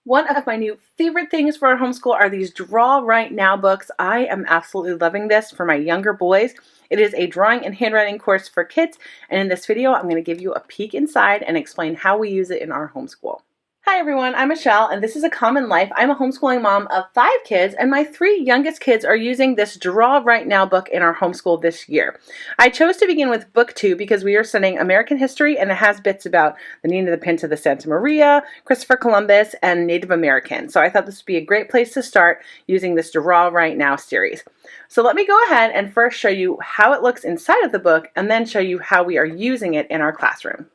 One of my new favorite things for our homeschool are these Draw Right Now books. I am absolutely loving this for my younger boys. It is a drawing and handwriting course for kids, and in this video I'm going to give you a peek inside and explain how we use it in our homeschool. Hi everyone, I'm Michelle and this is A Common Life. I'm a homeschooling mom of 5 kids and my 3 youngest kids are using this Draw Right Now book in our homeschool this year. I chose to begin with book 2 because we are studying American history and it has bits about the Nina, the Pinta, the Santa Maria, Christopher Columbus, and Native Americans. So I thought this would be a great place to start using this Draw Right Now series. So let me go ahead and first show you how it looks inside of the book and then show you how we are using it in our classroom.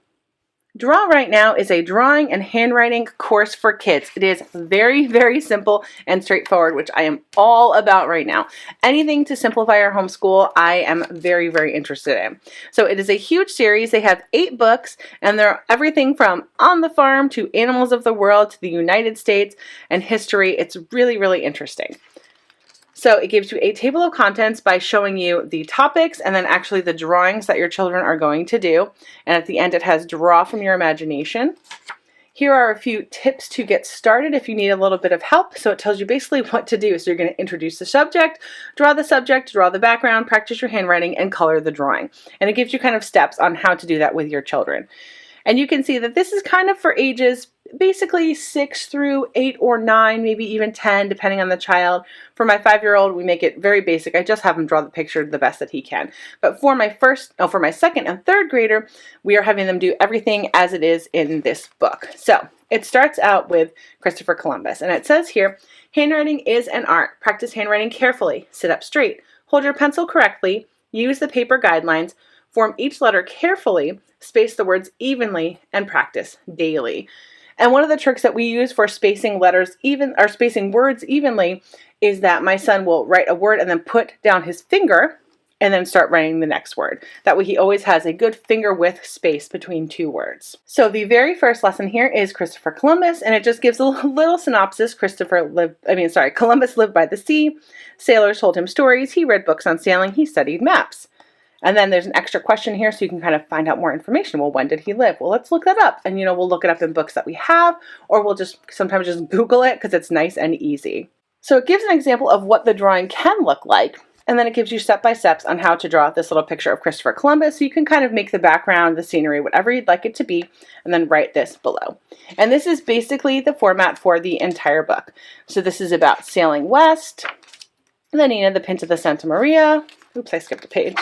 Draw Right Now is a drawing and handwriting course for kids. It is very, very simple and straightforward, which I am all about right now. Anything to simplify our homeschool, I am very, very interested in. So it is a huge series. They have 8 books, and they're everything from on the farm to animals of the world to the United States and history. It's really, really interesting. So it gives you a table of contents by showing you the topics and then actually the drawings that your children are going to do. And at the end it has draw from your imagination. Here are a few tips to get started if you need a little bit of help. So it tells you basically what to do. So you're going to introduce the subject, draw the background, practice your handwriting, and color the drawing. And it gives you kind of steps on how to do that with your children. And you can see that this is kind of for ages basically 6 through 8 or 9, maybe even 10, depending on the child. For my 5-year-old, we make it very basic. I just have him draw the picture the best that he can. But for my second and third grader, we are having them do everything as it is in this book. So it starts out with Christopher Columbus, and it says here, handwriting is an art. Practice handwriting carefully. Sit up straight. Hold your pencil correctly. Use the paper guidelines. Form each letter carefully, space the words evenly, and practice daily. And one of the tricks that we use for spacing words evenly is that my son will write a word and then put down his finger and then start writing the next word. That way he always has a good finger width space between 2 words. So the very first lesson here is Christopher Columbus, and it just gives a little synopsis. Columbus lived by the sea. Sailors told him stories. He read books on sailing. He studied maps. And then there's an extra question here so you can kind of find out more information. Well, when did he live? Well, let's look that up. And, we'll look it up in books that we have, or we'll sometimes just Google it because it's nice and easy. So it gives an example of what the drawing can look like. And then it gives you step-by-steps on how to draw this little picture of Christopher Columbus. So you can kind of make the background, the scenery, whatever you'd like it to be, and then write this below. And this is basically the format for the entire book. So this is about sailing west, the Nina, the Pinta, the Santa Maria. Oops, I skipped a page.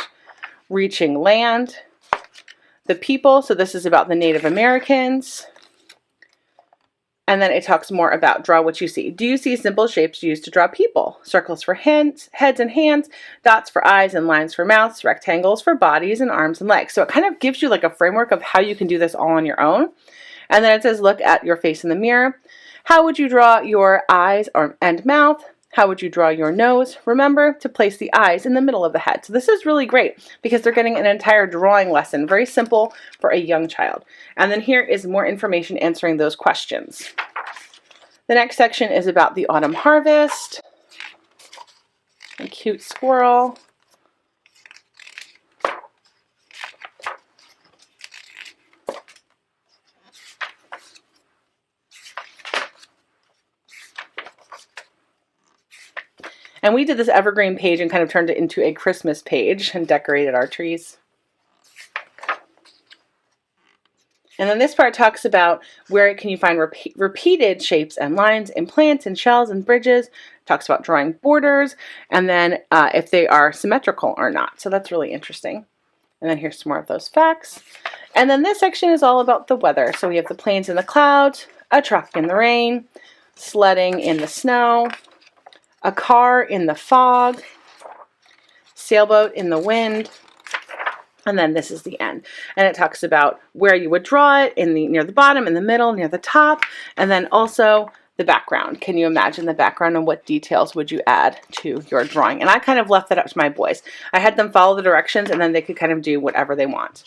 Reaching land, the people, so this is about the Native Americans, and then it talks more about draw what you see. Do you see simple shapes used to draw people? Circles for heads and hands, dots for eyes and lines for mouths, rectangles for bodies and arms and legs. So it kind of gives you like a framework of how you can do this all on your own. And then it says look at your face in the mirror. How would you draw your eyes and mouth? How would you draw your nose? Remember to place the eyes in the middle of the head. So this is really great because they're getting an entire drawing lesson, very simple for a young child. And then here is more information answering those questions. The next section is about the autumn harvest. A cute squirrel. And we did this evergreen page and kind of turned it into a Christmas page and decorated our trees. And then this part talks about where can you find repeated shapes and lines in plants and shells and bridges. It talks about drawing borders and then if they are symmetrical or not. So that's really interesting. And then here's some more of those facts. And then this section is all about the weather. So we have the planes in the clouds, a truck in the rain, sledding in the snow, a car in the fog, sailboat in the wind, and then this is the end. And it talks about where you would draw it, near the bottom, in the middle, near the top, and then also the background. Can you imagine the background and what details would you add to your drawing? And I kind of left that up to my boys. I had them follow the directions and then they could kind of do whatever they want.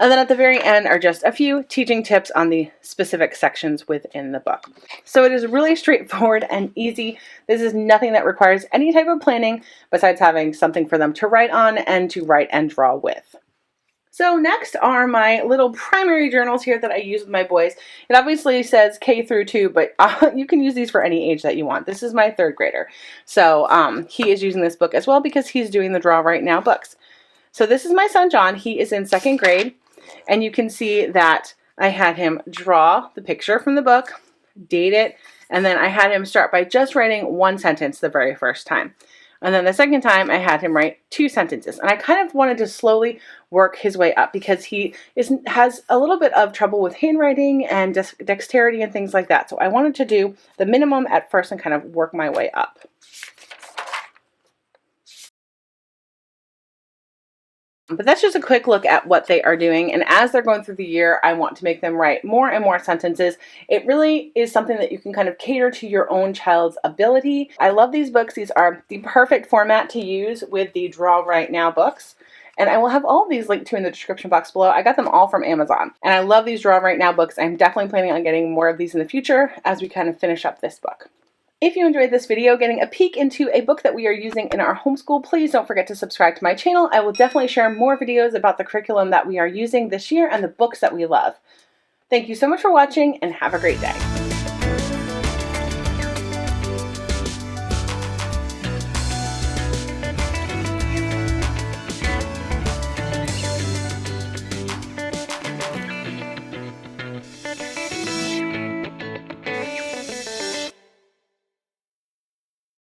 And then at the very end are just a few teaching tips on the specific sections within the book. So it is really straightforward and easy. This is nothing that requires any type of planning besides having something for them to write on and to write and draw with. So next are my little primary journals here that I use with my boys. It obviously says K through 2, but you can use these for any age that you want. This is my 3rd grader. So he is using this book as well because he's doing the Draw Right Now books. So this is my son John. He is in 2nd grade, and you can see that I had him draw the picture from the book, date it, and then I had him start by just writing 1 sentence the very first time. And then the second time, I had him write 2 sentences. And I kind of wanted to slowly work his way up because he has a little bit of trouble with handwriting and dexterity and things like that. So I wanted to do the minimum at first and kind of work my way up. But that's just a quick look at what they are doing. And as they're going through the year, I want to make them write more and more sentences. It really is something that you can kind of cater to your own child's ability. I love these books. These are the perfect format to use with the Draw Right Now books. And I will have all of these linked to in the description box below. I got them all from Amazon. And I love these Draw Right Now books. I'm definitely planning on getting more of these in the future as we kind of finish up this book. If you enjoyed this video, getting a peek into a book that we are using in our homeschool, please don't forget to subscribe to my channel. I will definitely share more videos about the curriculum that we are using this year and the books that we love. Thank you so much for watching and have a great day.